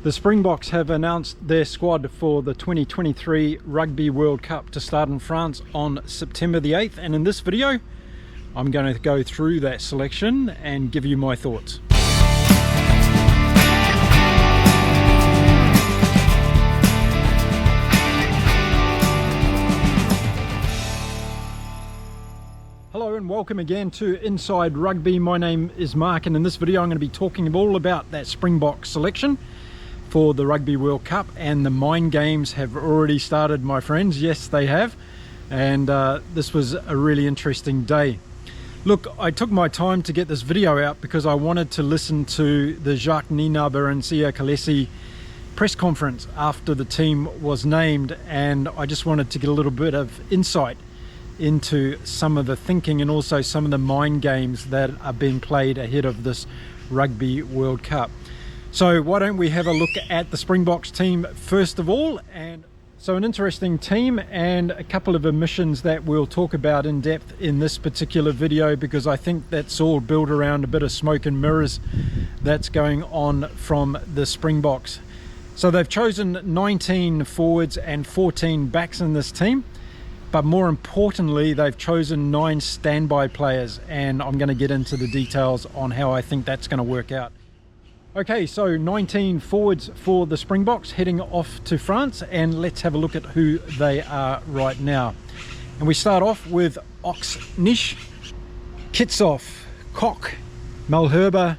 The Springboks have announced their squad for the 2023 Rugby World Cup to start in France on September the 8th, and in this video I'm going to go through that selection and give you my thoughts. Hello and welcome again to Inside Rugby. My name is Mark, and in this video I'm going to be talking all about that Springbok selection for the Rugby World Cup, and the mind games have already started, my friends. Yes, they have, and this was a really interesting day. Look, I took my time to get this video out because I wanted to listen to the Jacques Nienaber and Siya Kolisi press conference after the team was named, and I just wanted to get a little bit of insight into some of the thinking and also some of the mind games that are being played ahead of this Rugby World Cup. So why don't we have a look at the Springboks team first of all. And so an interesting team and a couple of omissions that we'll talk about in depth in this particular video, because I think that's all built around a bit of smoke and mirrors that's going on from the Springboks. So they've chosen 19 forwards and 14 backs in this team, but more importantly they've chosen 9 standby players, and I'm going to get into the details on how I think that's going to work out. Okay, so 19 forwards for the Springboks heading off to France, and let's have a look at who they are right now. And we start off with Oxnish, Kitsov, Koch, Malherbe,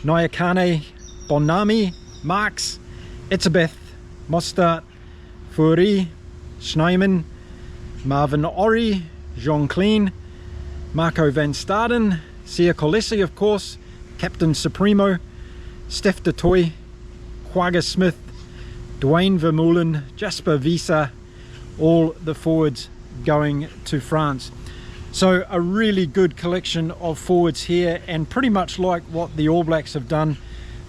Nyakane, Bonami, Marks, Etzebeth, Mostert, Fourie, Schneeman, Marvin Ori, Jean Klein, Marco van Staden, Siya Kolisi of course, Captain Supremo, Steph de Toy, Quagga Smith, Dwayne Vermeulen, Jasper Visa, all the forwards going to France. So a really good collection of forwards here, and pretty much like what the All Blacks have done,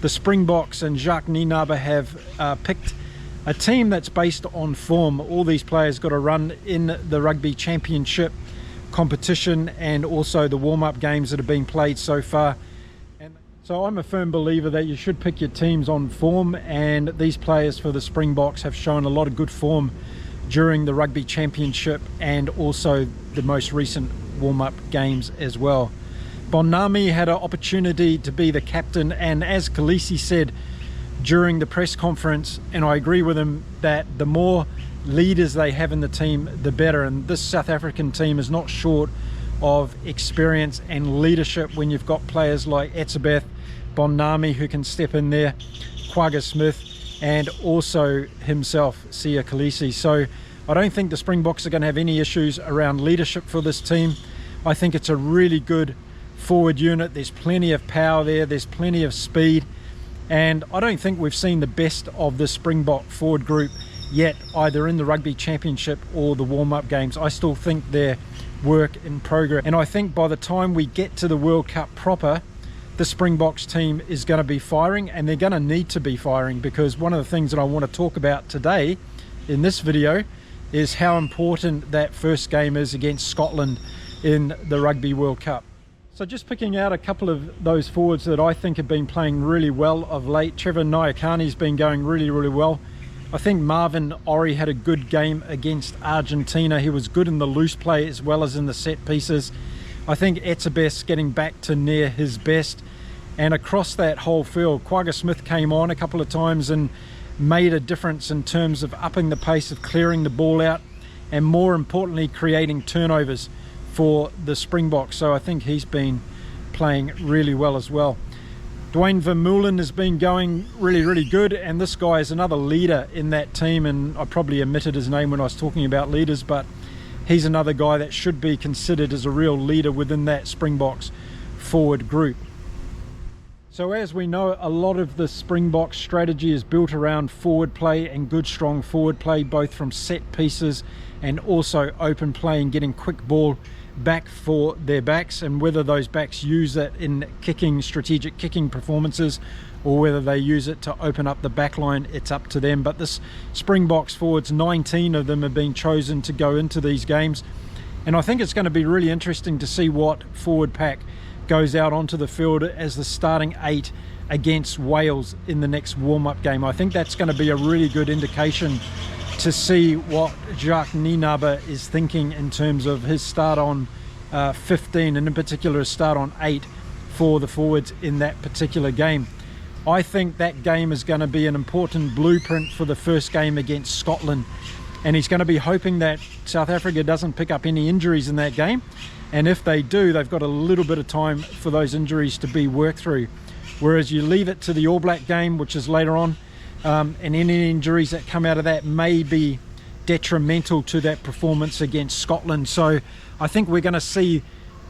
the Springboks and Jacques Nienaber have picked a team that's based on form. All these players got a run in the Rugby Championship competition and also the warm-up games that have been played so far. So I'm a firm believer that you should pick your teams on form, and these players for the Springboks have shown a lot of good form during the Rugby Championship and also the most recent warm-up games as well. Bonami had an opportunity to be the captain, and as Kolisi said during the press conference, and I agree with him, that the more leaders they have in the team the better, and this South African team is not short of experience and leadership when you've got players like Etzebeth, Bonami who can step in there, Quagga Smith, and also himself, Siya Kolisi. So I don't think the Springboks are going to have any issues around leadership for this team. I think it's a really good forward unit. There's plenty of power there, there's plenty of speed, and I don't think we've seen the best of the Springbok forward group yet, either in the Rugby Championship or the warm-up games. I still think they're work in progress, and I think by the time we get to the World Cup proper, the Springboks team is going to be firing, and they're going to need to be firing, because one of the things that I want to talk about today in this video is how important that first game is against Scotland in the Rugby World Cup. So just picking out a couple of those forwards that I think have been playing really well of late. Trevor Nyakane's been going really well. I think Marvin Ori had a good game against Argentina. He was good in the loose play as well as in the set pieces. I think Etzebeth's getting back to near his best. And across that whole field, Quagga Smith came on a couple of times and made a difference in terms of upping the pace of clearing the ball out, and more importantly creating turnovers for the Springboks. So I think he's been playing really well as well. Dwayne Vermeulen has been going really good, and this guy is another leader in that team, and I probably omitted his name when I was talking about leaders, but he's another guy that should be considered as a real leader within that Springboks forward group. So as we know, a lot of the Springboks strategy is built around forward play and good strong forward play, both from set pieces and also open play and getting quick ball back for their backs, and whether those backs use it in kicking, strategic kicking performances, or whether they use it to open up the back line, it's up to them. But this Springboks forwards, 19 of them have been chosen to go into these games, and I think it's going to be really interesting to see what forward pack goes out onto the field as the starting 8 against Wales in the next warm-up game. I think that's going to be a really good indication to see what Jacques Nienaber is thinking in terms of his start on 15, and in particular his start on 8 for the forwards in that particular game. I think that game is going to be an important blueprint for the first game against Scotland, and he's going to be hoping that South Africa doesn't pick up any injuries in that game, and if they do, they've got a little bit of time for those injuries to be worked through. Whereas you leave it to the All Black game, which is later on, and any injuries that come out of that may be detrimental to that performance against Scotland. So I think we're going to see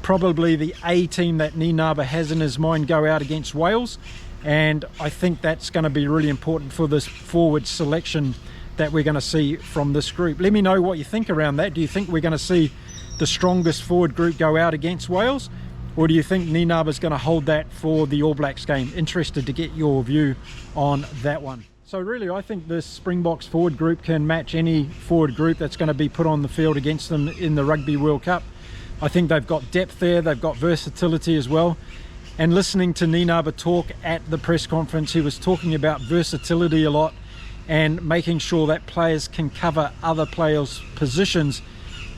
probably the A team that Nienaber has in his mind go out against Wales, and I think that's going to be really important for this forward selection that we're going to see from this group. Let me know what you think around that. Do you think we're going to see the strongest forward group go out against Wales, or do you think Nienaber's going to hold that for the All Blacks game? Interested to get your view on that one. So really, I think this Springboks forward group can match any forward group that's going to be put on the field against them in the Rugby World Cup. I think they've got depth there, they've got versatility as well. And listening to Nienaber talk at the press conference, he was talking about versatility a lot and making sure that players can cover other players' positions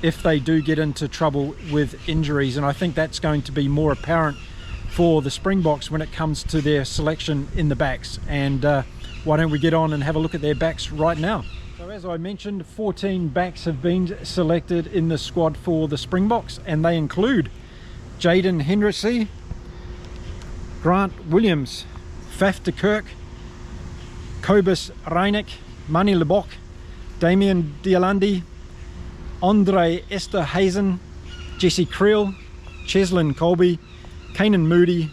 if they do get into trouble with injuries. And I think that's going to be more apparent for the Springboks when it comes to their selection in the backs. And why don't we get on and have a look at their backs right now. So as I mentioned, 14 backs have been selected in the squad for the Springboks, and they include Jaden Hendrickse, Grant Williams, Faf de Klerk, Cobus Reineck, Manie Libbok, Damien Dialandi, Andre Esterhuizen, Jesse Creel, Cheslin Colby, Kanan Moody,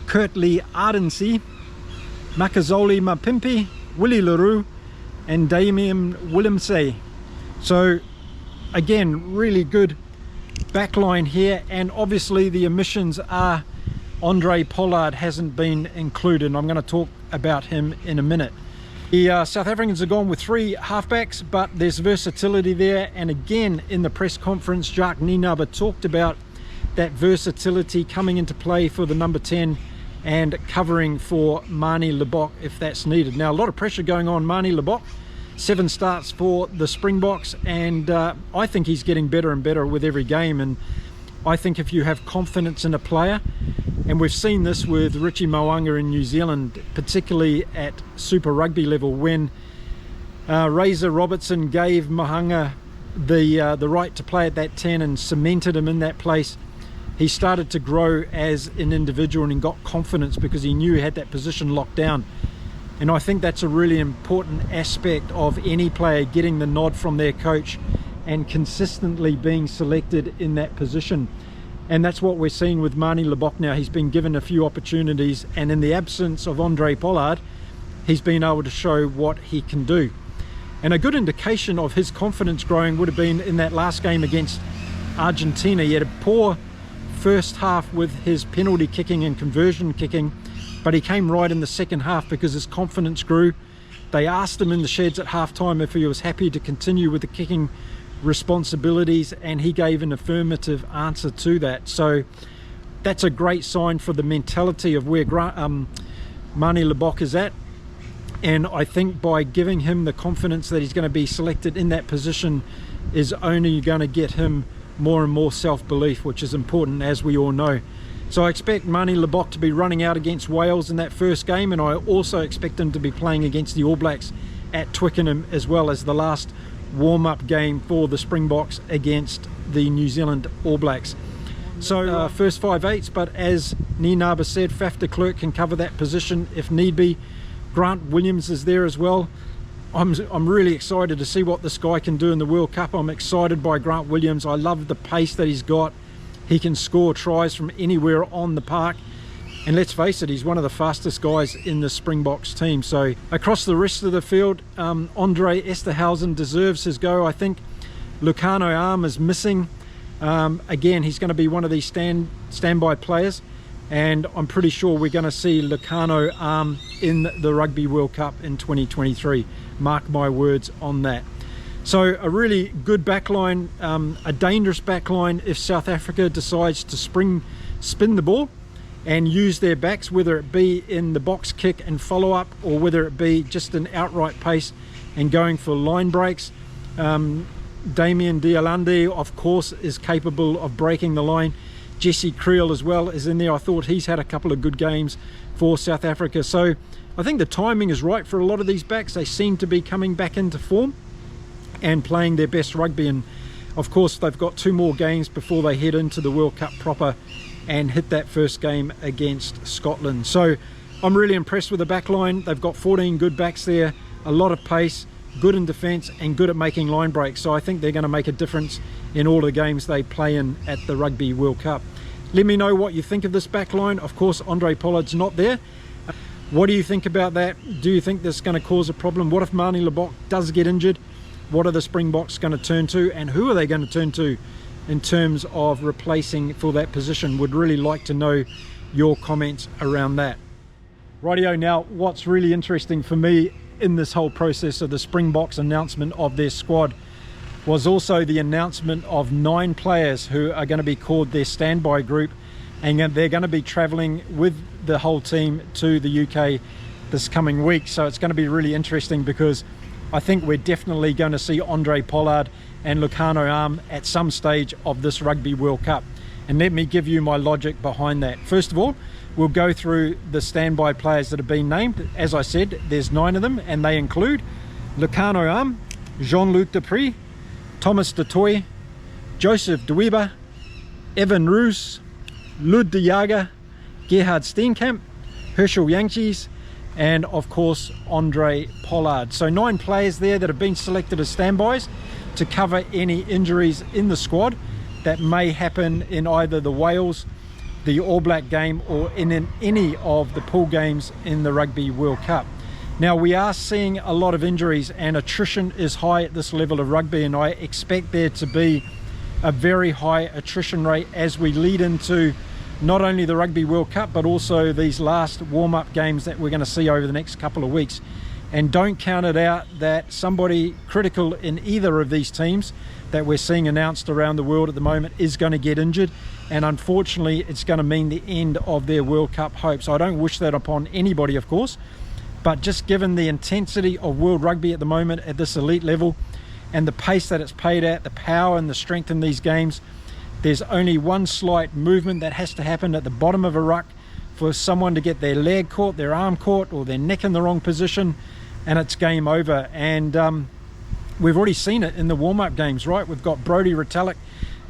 Kurtley Ardency, Makazole Mapimpi, Willie Leroux, and Damien Willemse. So again, really good backline here, and obviously the omissions are Andre Pollard hasn't been included, and I'm going to talk about him in a minute. The South Africans have gone with 3 halfbacks, but there's versatility there, and again in the press conference Jacques Nienaber talked about that versatility coming into play for the number 10 and covering for Manie Libbok if that's needed. Now a lot of pressure going on Manie Libbok, 7 starts for the Springboks, and I think he's getting better and better with every game. And I think if you have confidence in a player, and we've seen this with Richie Mo'unga in New Zealand, particularly at Super Rugby level, when Razor Robertson gave Mo'unga the right to play at that 10 and cemented him in that place, he started to grow as an individual and he got confidence because he knew he had that position locked down. And I think that's a really important aspect of any player getting the nod from their coach and consistently being selected in that position. And that's what we're seeing with Manie Libbok now. He's been given a few opportunities, and in the absence of Andre Pollard, he's been able to show what he can do. And a good indication of his confidence growing would have been in that last game against Argentina. He had a poor first half with his penalty kicking and conversion kicking, but he came right in the second half because his confidence grew. They asked him in the sheds at halftime if he was happy to continue with the kicking responsibilities, and he gave an affirmative answer to that. So that's a great sign for the mentality of where Manie Libbok is at, and I think by giving him the confidence that he's going to be selected in that position is only going to get him more and more self-belief, which is important, as we all know. So I expect Manie Libbok to be running out against Wales in that first game, and I also expect him to be playing against the All Blacks at Twickenham as well as the last warm-up game for the Springboks against the New Zealand All Blacks. So first 5/8s, but as Nienaber said, Faf de Klerk can cover that position if need be. Grant Williams is there as well. I'm really excited to see what this guy can do in the World Cup. I'm excited by Grant Williams. I love the pace that he's got. He can score tries from anywhere on the park. And let's face it, he's one of the fastest guys in the Springboks team. So across the rest of the field, Andre Esterhuizen deserves his go, I think. Lucano Arm is missing. Again, he's going to be one of these standby players. And I'm pretty sure we're going to see Lucano Arm in the Rugby World Cup in 2023. Mark my words on that. So a really good backline, a dangerous backline if South Africa decides to spin the ball. and use their backs, whether it be in the box kick and follow up, or whether it be just an outright pace and going for line breaks. Damien Zealander, of course, is capable of breaking the line. Jesse Creel as well is in there. I thought he's had a couple of good games for South Africa. So I think the timing is right for a lot of these backs. They seem to be coming back into form and playing their best rugby. And of course, they've got 2 more games before they head into the World Cup proper and hit that first game against Scotland. So I'm really impressed with the back line. They've got 14 good backs there, a lot of pace, good in defence and good at making line breaks. So I think they're going to make a difference in all the games they play in at the Rugby World Cup. Let me know what you think of this back line. Of course, Andre Pollard's not there. What do you think about that? Do you think this is going to cause a problem? What if Mani Lebok does get injured? What are the Springboks going to turn to, and who are they going to turn to in terms of replacing for that position? Would really like to know your comments around that. Rightio, now what's really interesting for me in this whole process of the Springboks announcement of their squad was also the announcement of 9 players who are going to be called their standby group, and they're going to be travelling with the whole team to the UK this coming week. So it's going to be really interesting, because I think we're definitely going to see Andre Pollard and Lucano Arm at some stage of this Rugby World Cup. And let me give you my logic behind that. First of all, we'll go through the standby players that have been named. As I said, there's 9 of them, and they include Lucano Arm, Jean-Luc Dupree, Thomas du Toit, Joseph de Weber, Evan Roos, Lud de Jager, Gerhard Steenkamp, Herschel Yankees, and of course Andre Pollard. So 9 players there that have been selected as standbys to cover any injuries in the squad that may happen in either the Wales, the All Black game, or in any of the pool games in the Rugby World Cup. Now, we are seeing a lot of injuries, and attrition is high at this level of rugby, and I expect there to be a very high attrition rate as we lead into not only the Rugby World Cup, but also these last warm-up games that we're going to see over the next couple of weeks. And don't count it out that somebody critical in either of these teams that we're seeing announced around the world at the moment is going to get injured, and unfortunately it's going to mean the end of their World Cup hopes. I don't wish that upon anybody, of course, but just given the intensity of world rugby at the moment at this elite level and the pace that it's played at, the power and the strength in these games, there's only one slight movement that has to happen at the bottom of a ruck for someone to get their leg caught, their arm caught, or their neck in the wrong position, and it's game over. And we've already seen it in the warm-up games, right? We've got Brodie Retallick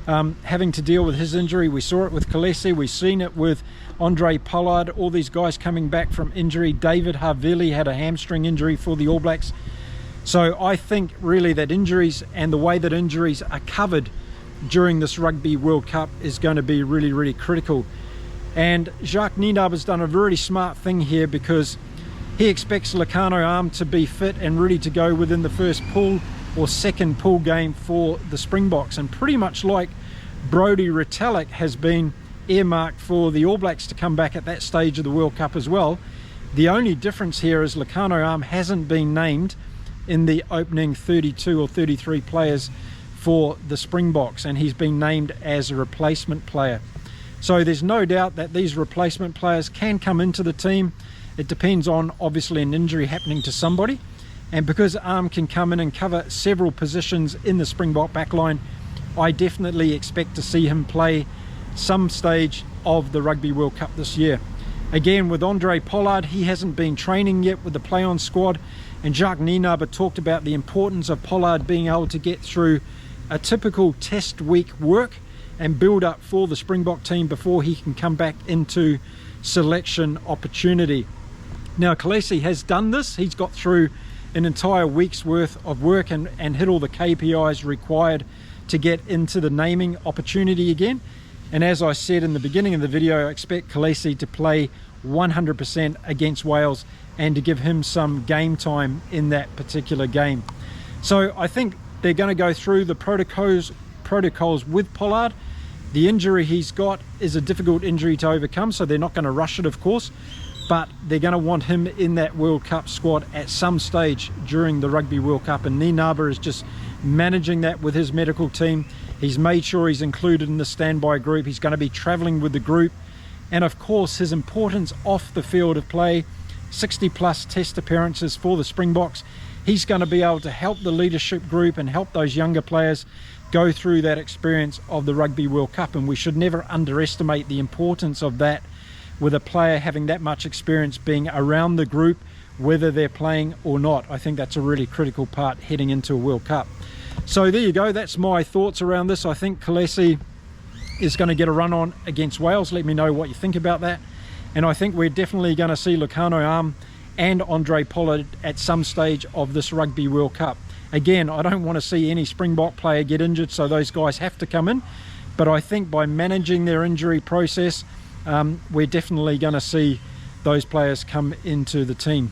having to deal with his injury. We saw it with Khaleesi. We've seen it with Andre Pollard, all these guys coming back from injury. David Havili had a hamstring injury for the All Blacks. So I think really that injuries and the way that injuries are covered during this Rugby World Cup is going to be really, really critical. And Jacques Nienaber has done a very smart thing here, because he expects Lucano Arm to be fit and ready to go within the first pool or second pool game for the Springboks. And pretty much like Brodie Retallick has been earmarked for the All Blacks to come back at that stage of the World Cup as well, the only difference here is Lucano Arm hasn't been named in the opening 32 or 33 players for the Springboks, and he's been named as a replacement player. So there's no doubt that these replacement players can come into the team. It depends on obviously an injury happening to somebody, and because Arm can come in and cover several positions in the Springbok backline, I definitely expect to see him play some stage of the Rugby World Cup this year. Again, with Andre Pollard, he hasn't been training yet with the play-on squad, and Jacques Nienaber talked about the importance of Pollard being able to get through a typical test week work and build up for the Springbok team before he can come back into selection opportunity. Now, Khaleesi has done this. He's got through an entire week's worth of work and hit all the KPIs required to get into the naming opportunity again. And as I said in the beginning of the video, I expect Khaleesi to play 100% against Wales and to give him some game time in that particular game. So I think they're going to go through the protocols with Pollard. The injury he's got is a difficult injury to overcome, so they're not going to rush it, of course, but they're going to want him in that World Cup squad at some stage during the Rugby World Cup, and Nienaber is just managing that with his medical team. He's made sure he's included in the standby group. He's going to be travelling with the group, and of course his importance off the field of play. 60 plus test appearances for the Springboks. He's going to be able to help the leadership group and help those younger players go through that experience of the Rugby World Cup, and we should never underestimate the importance of that, with a player having that much experience being around the group whether they're playing or not. I think that's a really critical part heading into a World Cup. So there you go, that's my thoughts around this. I think Khaleesi is going to get a run on against Wales. Let me know what you think about that. And I think we're definitely going to see Lukhanyo Am and Andre Pollard at some stage of this Rugby World Cup. Again, I don't want to see any Springbok player get injured, so those guys have to come in. But I think by managing their injury process, we're definitely going to see those players come into the team.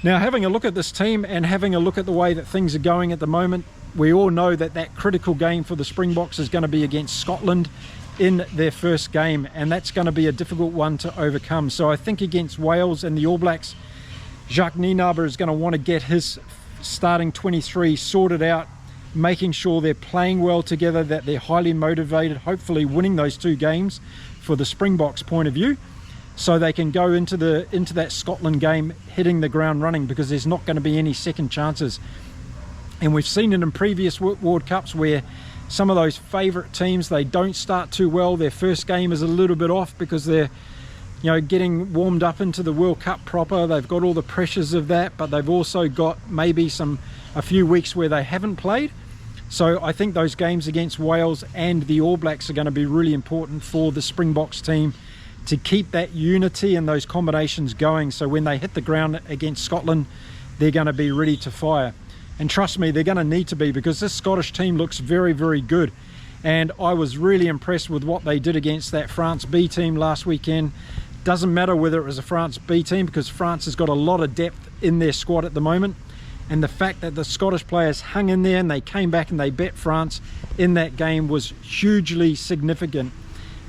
Now, having a look at this team and having a look at the way that things are going at the moment, we all know that that critical game for the Springboks is going to be against Scotland in their first game, and that's going to be a difficult one to overcome. So I think against Wales and the All Blacks, Jacques Nienaber is going to want to get his starting 23 sorted out, making sure they're playing well together, that they're highly motivated, hopefully winning those two games for the Springboks point of view, so they can go into that Scotland game hitting the ground running, because there's not going to be any second chances. And we've seen it in previous World Cups where some of those favourite teams, they don't start too well. Their first game is a little bit off because they're, you know, getting warmed up into the World Cup proper. They've got all the pressures of that, but they've also got maybe a few weeks where they haven't played. So I think those games against Wales and the All Blacks are going to be really important for the Springboks team to keep that unity and those combinations going, so when they hit the ground against Scotland, they're going to be ready to fire. And trust me, they're going to need to be, because this Scottish team looks very, very good. And I was really impressed with what they did against that France B team last weekend. Doesn't matter whether it was a France B team, because France has got a lot of depth in their squad at the moment. And the fact that the Scottish players hung in there and they came back and they bet France in that game was hugely significant.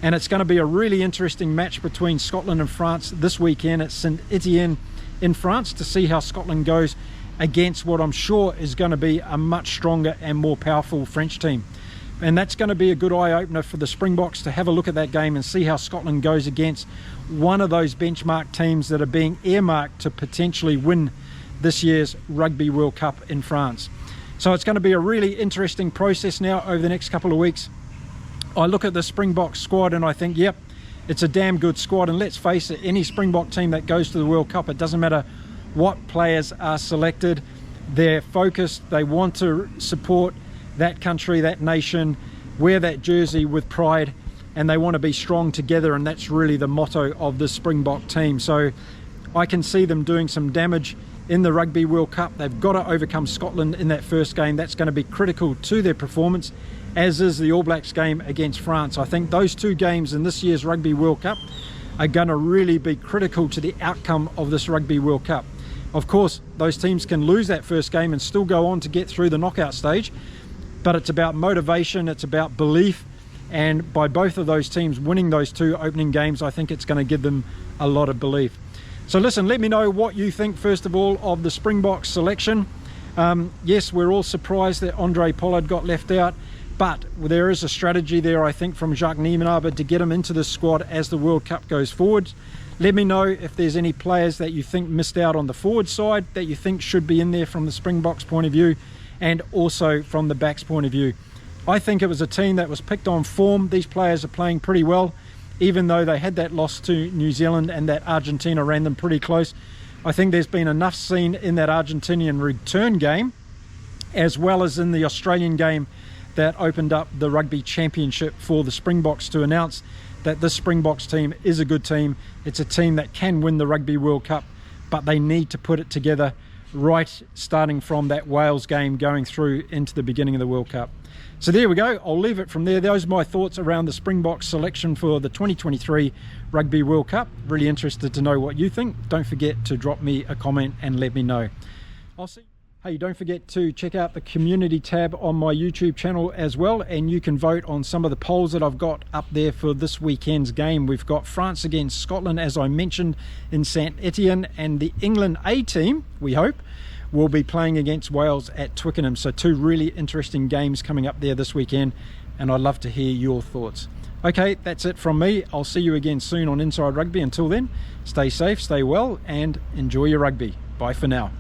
And it's going to be a really interesting match between Scotland and France this weekend at St Etienne in France, to see how Scotland goes against what I'm sure is going to be a much stronger and more powerful French team. And that's going to be a good eye-opener for the Springboks, to have a look at that game and see how Scotland goes against one of those benchmark teams that are being earmarked to potentially win this year's Rugby World Cup in France. So it's going to be a really interesting process now over the next couple of weeks. I look at the Springbok squad and I think, yep, it's a damn good squad. And let's face it, any Springbok team that goes to the World Cup, it doesn't matter what players are selected, they're focused, they want to support that country, that nation, wear that jersey with pride, and they want to be strong together, and that's really the motto of the Springbok team. So I can see them doing some damage in the Rugby World Cup. They've got to overcome Scotland in that first game. That's going to be critical to their performance, as is the All Blacks game against France. I think those two games in this year's Rugby World Cup are going to really be critical to the outcome of this Rugby World Cup. Of course, those teams can lose that first game and still go on to get through the knockout stage, but it's about motivation, it's about belief, and by both of those teams winning those two opening games, I think it's going to give them a lot of belief. So listen, let me know what you think first of all of the Springboks selection. Yes, we're all surprised that Andre Pollard got left out, but there is a strategy there, I think, from Jacques Nienaber to get him into the squad as the World Cup goes forward. Let me know if there's any players that you think missed out on the forward side that you think should be in there from the Springboks point of view, and also from the backs point of view. I think it was a team that was picked on form. These players are playing pretty well, even though they had that loss to New Zealand and that Argentina ran them pretty close. I think there's been enough seen in that Argentinian return game, as well as in the Australian game that opened up the Rugby Championship for the Springboks, to announce that this Springboks team is a good team. It's a team that can win the Rugby World Cup, but they need to put it together right starting from that Wales game going through into the beginning of the World Cup. So there we go, I'll leave it from there. Those are my thoughts around the Springboks selection for the 2023 Rugby World Cup. Really interested to know what you think. Don't forget to drop me a comment and let me know. I'll see you. Hey, don't forget to check out the community tab on my YouTube channel as well, and you can vote on some of the polls that I've got up there for this weekend's game. We've got France against Scotland, as I mentioned, in St Etienne, and the England A team, we hope, will be playing against Wales at Twickenham. So two really interesting games coming up there this weekend, and I'd love to hear your thoughts. Okay, that's it from me. I'll see you again soon on Inside Rugby. Until then, stay safe, stay well, and enjoy your rugby. Bye for now.